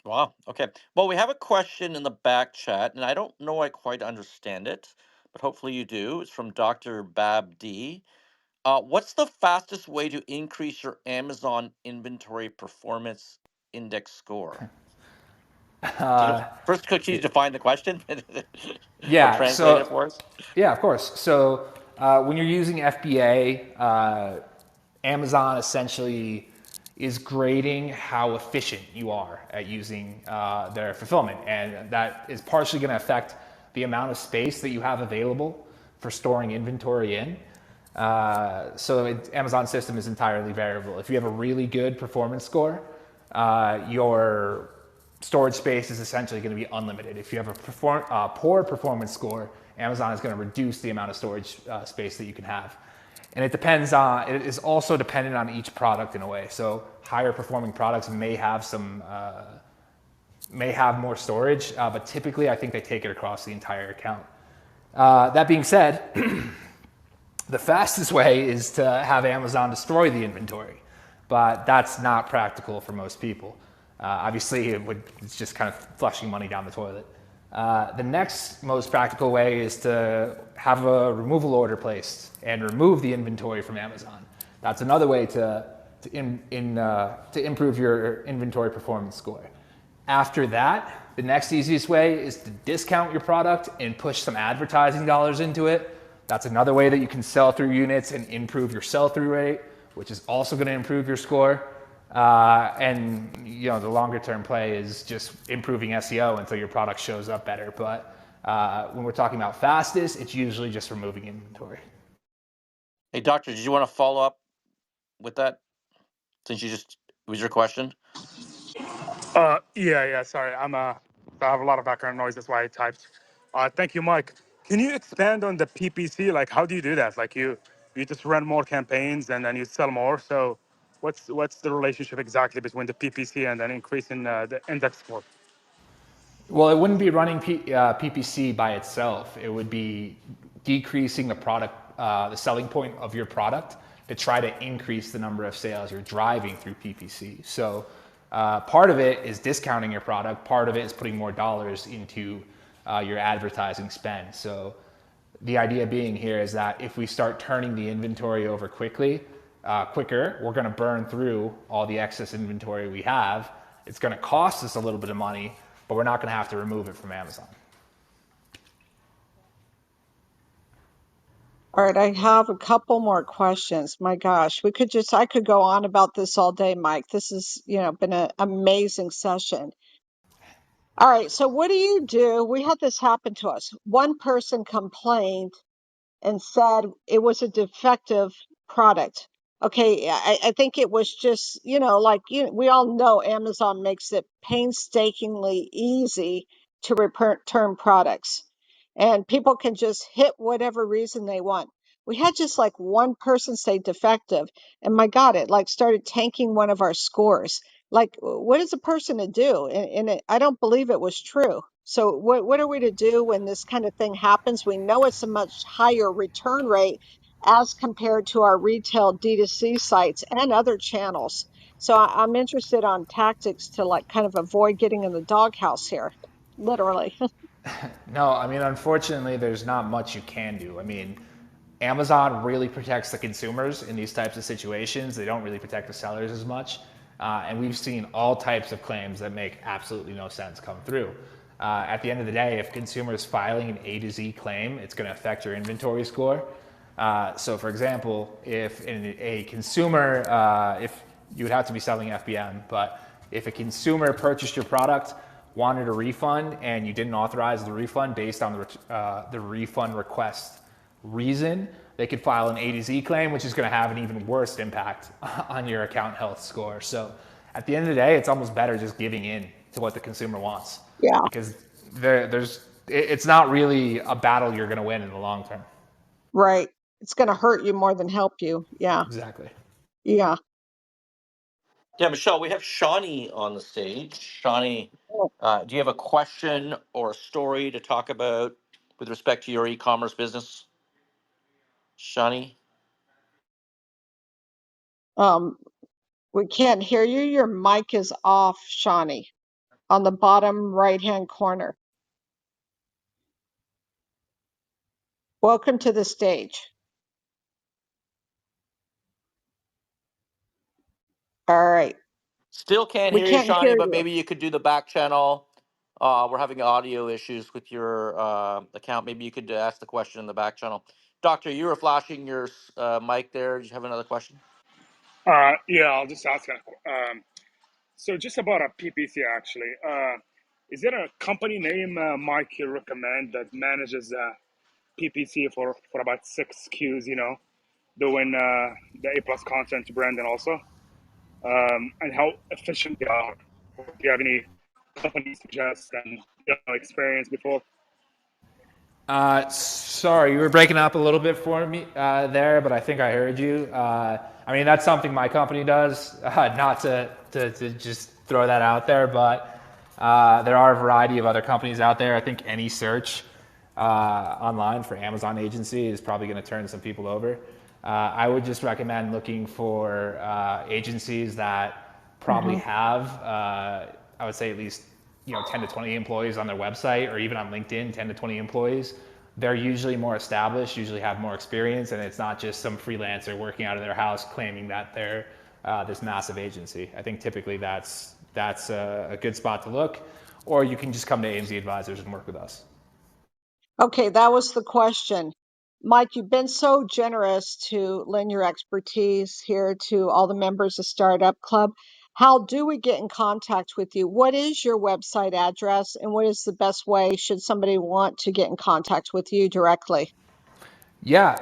S1: Wow. Okay. Well, we have a question in the back chat, and I don't know I quite understand it, but hopefully you do. It's from Dr. Bab D. What's the fastest way to increase your Amazon inventory performance index score? Do you know? First, could you define the question or
S2: Yeah,
S1: translate it
S2: so
S1: for us?
S2: yeah, of course. So when you're using FBA, Amazon essentially is grading how efficient you are at using their fulfillment, and that is partially going to affect the amount of space that you have available for storing inventory in. Amazon's system is entirely variable. If you have a really good performance score, your storage space is essentially going to be unlimited. If you have a poor performance score, Amazon is going to reduce the amount of storage space that you can have. And it is also dependent on each product in a way. So higher performing products may have more storage, but typically I think they take it across the entire account. That being said, the fastest way is to have Amazon destroy the inventory, but that's not practical for most people. Obviously, it's just kind of flushing money down the toilet. The next most practical way is to have a removal order placed and remove the inventory from Amazon. That's another way to improve your inventory performance score. After that, the next easiest way is to discount your product and push some advertising dollars into it. That's another way that you can sell through units and improve your sell-through rate, which is also going to improve your score. The longer term play is just improving SEO until your product shows up better. But when we're talking about fastest, it's usually just removing inventory.
S1: Hey, doctor, did you want to follow up with that? Since it was your question.
S4: Yeah. Sorry, I have a lot of background noise. That's why I typed. Thank you, Mike. Can you expand on the PPC? Like, how do you do that? Like, you just run more campaigns and then you sell more. So, what's the relationship exactly between the PPC and then increasing the index score?
S2: Well, it wouldn't be running PPC by itself. It would be decreasing the selling point of your product to try to increase the number of sales you're driving through PPC. So part of it is discounting your product. Part of it is putting more dollars into your advertising spend. So the idea being here is that if we start turning the inventory over quicker, we're going to burn through all the excess inventory we have. It's going to cost us a little bit of money, but we're not going to have to remove it from Amazon.
S3: All right, I have a couple more questions. My gosh, I could go on about this all day, Mike. This has, been an amazing session. All right, so what do you do? We had this happen to us. One person complained and said it was a defective product. Okay, I think it was just, we all know Amazon makes it painstakingly easy to return products, and people can just hit whatever reason they want. We had just like one person say defective, and my God, it like started tanking one of our scores. Like, what is a person to do? I don't believe it was true. So what are we to do when this kind of thing happens? We know it's a much higher return rate as compared to our retail D2C sites and other channels. So I'm interested on tactics to like kind of avoid getting in the doghouse here, literally.
S2: No, I mean, unfortunately, there's not much you can do. I mean, Amazon really protects the consumers in these types of situations. They don't really protect the sellers as much. And we've seen all types of claims that make absolutely no sense come through. At the end of the day, if consumers filing an A to Z claim, it's going to affect your inventory score. So, for example, if a consumer, if you would have to be selling FBM, but if a consumer purchased your product, wanted a refund, and you didn't authorize the refund based on the refund request reason, they could file an A to Z claim, which is going to have an even worse impact on your account health score. So, at the end of the day, it's almost better just giving in to what the consumer wants,
S3: Yeah,
S2: because it's not really a battle you're going to win in the long term.
S3: right. It's going to hurt you more than help you. Yeah,
S2: Exactly.
S3: yeah.
S1: Yeah, Michelle, we have Shawnee on the stage. Shawnee, do you have a question or a story to talk about with respect to your e-commerce business? Shawnee?
S3: Um, we can't hear you. Your mic is off, Shawnee, on the bottom right-hand corner. Welcome to the stage. All right.
S1: Still can't
S3: We
S1: hear you,
S3: can't
S1: Shawnee,
S3: hear
S1: but
S3: you.
S1: maybe you could do the back channel. We're having audio issues with your account. Maybe you could ask the question in the back channel. Doctor, you were flashing your mic there. Do you have another question?
S4: Yeah, I'll just ask that. So just about a PPC actually. Is there a company name, Mike, you recommend that manages PPC for about 6 SKUs, doing the A plus content branding also? And how efficient they are? Do you have any company suggest and experience before?
S2: Sorry, you were breaking up a little bit for me there, but I think I heard you. I mean, that's something my company does, not to just throw that out there, but there are a variety of other companies out there. I think any search online for Amazon agency is probably going to turn some people over. I would just recommend looking for agencies that probably
S3: Hmm.
S2: have, I would say at least 10 to 20 employees on their website, or even on LinkedIn, 10 to 20 employees. They're usually more established, usually have more experience, and it's not just some freelancer working out of their house claiming that they're this massive agency. I think typically that's a good spot to look, or you can just come to AMZ Advisors and work with us.
S3: Okay, that was the question. Mike, you've been so generous to lend your expertise here to all the members of Startup Club. How do we get in contact with you? What is your website address, and what is the best way should somebody want to get in contact with you directly?
S2: Yeah,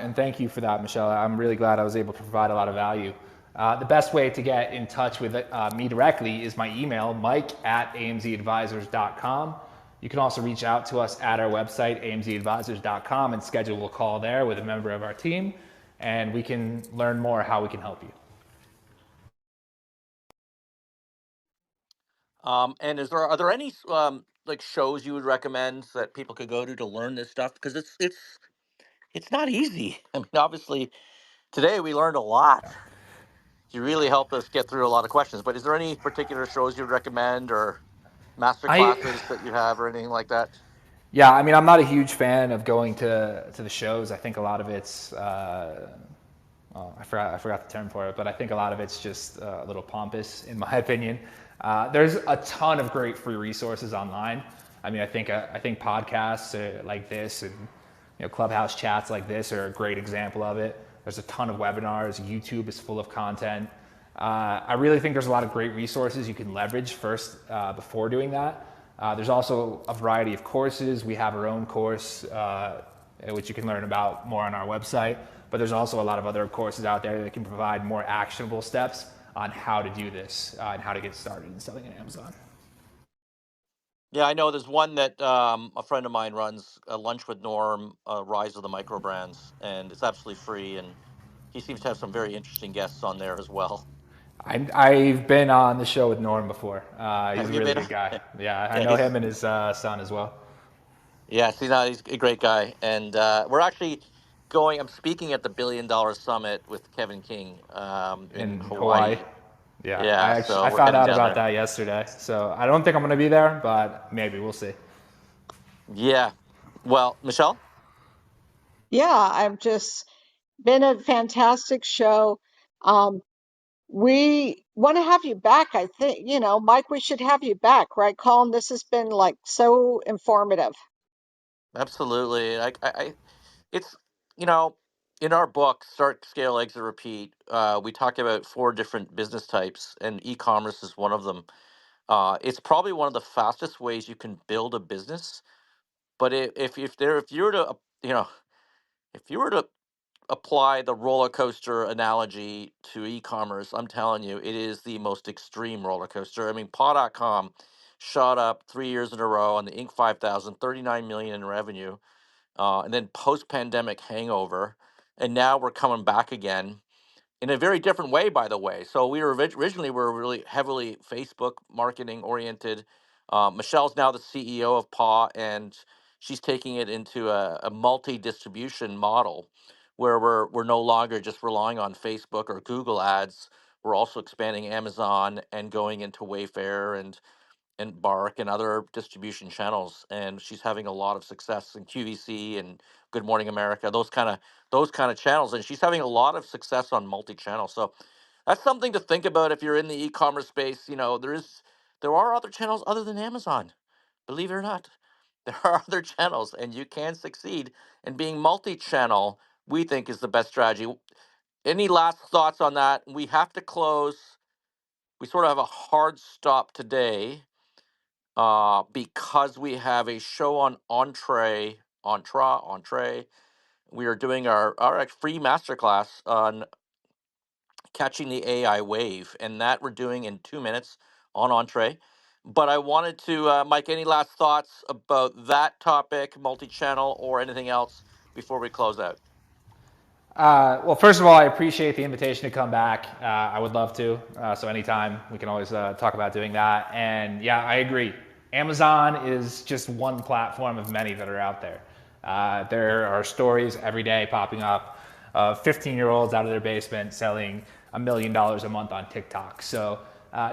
S2: and thank you for that, Michelle. I'm really glad I was able to provide a lot of value. The best way to get in touch with me directly is my email, mike@amzadvisors.com. You can also reach out to us at our website, amzadvisors.com, and schedule a call there with a member of our team, and we can learn more how we can help you.
S1: And are there any like shows you would recommend that people could go to learn this stuff? Because it's not easy. I mean, obviously, Today we learned a lot. You really helped us get through a lot of questions. But is there any particular shows you'd recommend or master
S2: I
S1: classes that you have or anything like that?
S2: Yeah, I mean, I'm not a huge fan of going to the shows. I think a lot of it's well, I forgot the term for it, but I think a lot of it's just a little pompous, in my opinion. There's a ton of great free resources online. I mean, I think podcasts like this and clubhouse chats like this are a great example of it. There's a ton of webinars. YouTube is full of content. I really think there's a lot of great resources you can leverage first before doing that. There's also a variety of courses. We have our own course, which you can learn about more on our website. But there's also a lot of other courses out there that can provide more actionable steps on how to do this and how to get started in selling on Amazon.
S1: Yeah, I know there's one that a friend of mine runs, Lunch with Norm, Rise of the Micro Brands, and it's absolutely free. And he seems to have some very interesting guests on there as well.
S2: I've been on the show with Norm before. He's
S1: Have
S2: a
S1: you
S2: really
S1: been?
S2: good guy. Yeah, I
S1: Yeah,
S2: know him and his son as well
S1: he's a great guy, and we're actually going. I'm speaking at the $1 billion Summit with Kevin King in
S2: in Hawaii.
S1: Hawaii.
S2: Yeah,
S1: Yeah,
S2: I
S1: so we're
S2: found
S1: heading
S2: out
S1: down
S2: about
S1: there.
S2: that yesterday. So I don't think I'm going to be there, but maybe we'll see.
S1: Yeah. Well, Michelle,
S3: Yeah, I've just been a fantastic show. Um, we want to have you back. I think, Mike, we should have you back, right, Colin? This has been like so informative.
S1: absolutely. It's you know, in our book, Start, Scale, Exit, Repeat. We talk about four different business types, and e-commerce is one of them. It's probably one of the fastest ways you can build a business. But if you were to if you were to apply the roller coaster analogy to e-commerce, I'm telling you, it is the most extreme roller coaster. I mean, paw.com shot up 3 years in a row on the Inc. 5000, 39 million in revenue, and then post-pandemic hangover, and now we're coming back again in a very different way, by the way. So originally we were really heavily Facebook marketing oriented. Michelle's now the CEO of Paw, and she's taking it into a multi distribution model where we're no longer just relying on Facebook or Google ads. We're also expanding Amazon and going into Wayfair and Bark and other distribution channels, and she's having a lot of success in QVC and Good Morning America, those kind of channels, and she's having a lot of success on multi-channel. So that's something to think about if you're in the e-commerce space. There are other channels other than Amazon, believe it or not. There are other channels, and you can succeed. And being multi-channel, we think, is the best strategy. Any last thoughts on that? We have to close. We sort of have a hard stop today because we have a show on entree. We are doing our free masterclass on catching the AI wave, and that we're doing in 2 minutes on entree. But I wanted to, Mike, any last thoughts about that topic, multi-channel, or anything else before we close out?
S2: Well, first of all, I appreciate the invitation to come back. I would love to. So anytime we can always talk about doing that. And yeah, I agree. Amazon is just one platform of many that are out there. There are stories every day popping up of 15-year-olds out of their basement selling $1 million a month on TikTok. So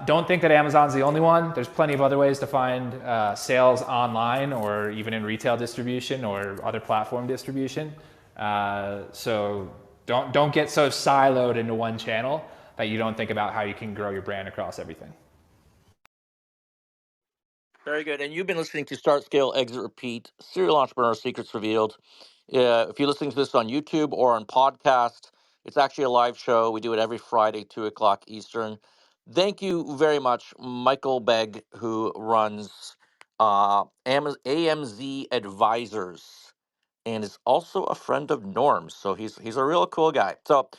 S2: don't think that Amazon's the only one. There's plenty of other ways to find sales online or even in retail distribution or other platform distribution. So don't get so siloed into one channel that you don't think about how you can grow your brand across everything.
S1: Very good. And you've been listening to Start, Scale, Exit, Repeat, Serial Entrepreneur Secrets Revealed. If you're listening to this on YouTube or on podcast, it's actually a live show. We do it every Friday, 2 o'clock Eastern. Thank you very much, Michael Begg, who runs AMZ Advisors and is also a friend of Norm's. So he's a real cool guy. So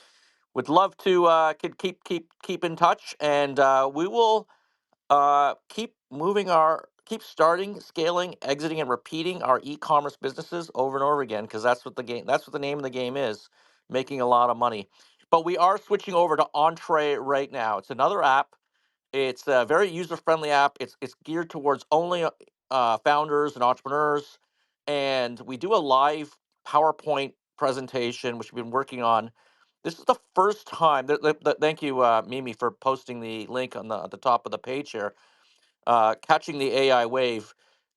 S1: would love to keep in touch, and we will keep starting, scaling, exiting, and repeating our e-commerce businesses over and over again, because that's what the name of the game is, making a lot of money. But we are switching over to Entree right now. It's another app. It's a very user-friendly app. It's geared towards only founders and entrepreneurs, and we do a live PowerPoint presentation, which we've been working on, This is the first time. Thank you, Mimi, for posting the link on the at the top of the page here. Catching the AI wave.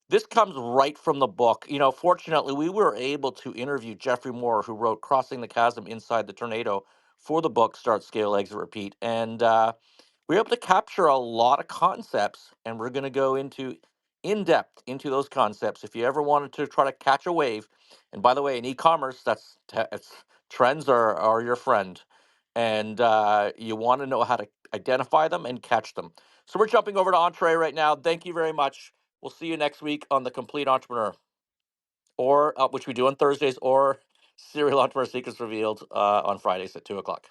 S1: This comes right from the book. You know, fortunately, we were able to interview Jeffrey Moore, who wrote "Crossing the Chasm Inside the Tornado" for the book "Start, Scale, Exit, Repeat," and we were able to capture a lot of concepts, and we're going to go into in depth into those concepts. If you ever wanted to try to catch a wave, and by the way, in e-commerce, trends are your friend, and you want to know how to identify them and catch them. So we're jumping over to Entree right now. Thank you very much. We'll see you next week on the Complete Entrepreneur, or which we do on Thursdays, or Serial Entrepreneur Secrets Revealed on Fridays at 2 o'clock.